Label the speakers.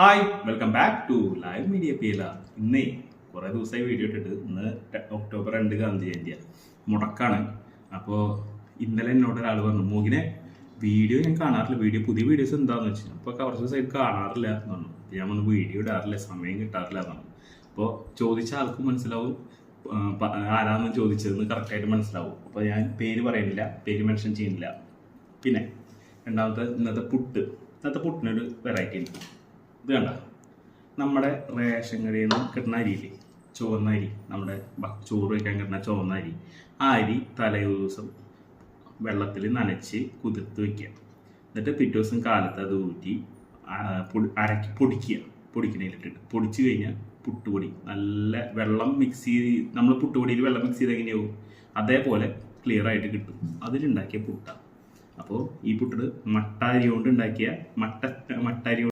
Speaker 1: Hi welcome back to live media PLR. ഇന്നേ കുറേ ദിവസമായി വീഡിയോ ഇട്ടിട്ട് ഇന്ന് ഒക്ടോബർ 2 ഗാന്ധി ജയന്തിയ മുടക്കാണ്. അപ്പോൾ ഇന്നലെ എന്നോട് ഒരാൾ പറഞ്ഞു, മോഹിനെ വീഡിയോ ഞാൻ കാണാറില്ല, പുതിയ വീഡിയോസ് എന്താണെന്ന് വെച്ചാൽ അപ്പോൾ കുറച്ച് ദിവസമായിട്ട് കാണാറില്ല എന്ന് പറഞ്ഞു. ഞാൻ ഒന്ന് വീഡിയോ ഇടാറില്ല, സമയം കിട്ടാറില്ല എന്നാണ്. അപ്പോൾ ചോദിച്ച ആൾക്ക് മനസ്സിലാവും ആരാന്ന് ചോദിച്ചതെന്ന് കറക്റ്റായിട്ട് മനസ്സിലാവും. അപ്പോൾ ഞാൻ പേര് പറയുന്നില്ല, പേര് മെൻഷൻ ചെയ്യുന്നില്ല. പിന്നെ രണ്ടാമത്തെ ഇന്നത്തെ പുട്ടിനൊരു വെറൈറ്റി ഉണ്ട്. ഇത് കണ്ട, നമ്മുടെ റേഷൻ കടയിൽ നിന്ന് കിട്ടുന്ന അരിയില്ലേ, ചുവന്ന അരി, നമ്മുടെ ചോറ് വയ്ക്കാൻ കിട്ടുന്ന ചുവന്ന അരി, ആ അരി തലേ ദിവസം വെള്ളത്തിൽ നനച്ച് കുതിർത്ത് വയ്ക്കുക. എന്നിട്ട് പിറ്റേ ദിവസം കാലത്ത് അത് ഊറ്റി പൊടിക്കണയിലിട്ടിട്ട് പൊടിച്ച് കഴിഞ്ഞാൽ പുട്ടുപൊടി നല്ല വെള്ളം മിക്സ് ചെയ്ത്, നമ്മൾ പുട്ടുപൊടിയിൽ വെള്ളം മിക്സ് ചെയ്ത് എങ്ങനെയാവും അതേപോലെ ക്ലിയർ ആയിട്ട് കിട്ടും. അതിലുണ്ടാക്കിയ പുട്ടാണ്. അപ്പോൾ ഈ പുട്ട് മട്ട അരി കൊണ്ട് ഉണ്ടാക്കിയ മട്ട അരി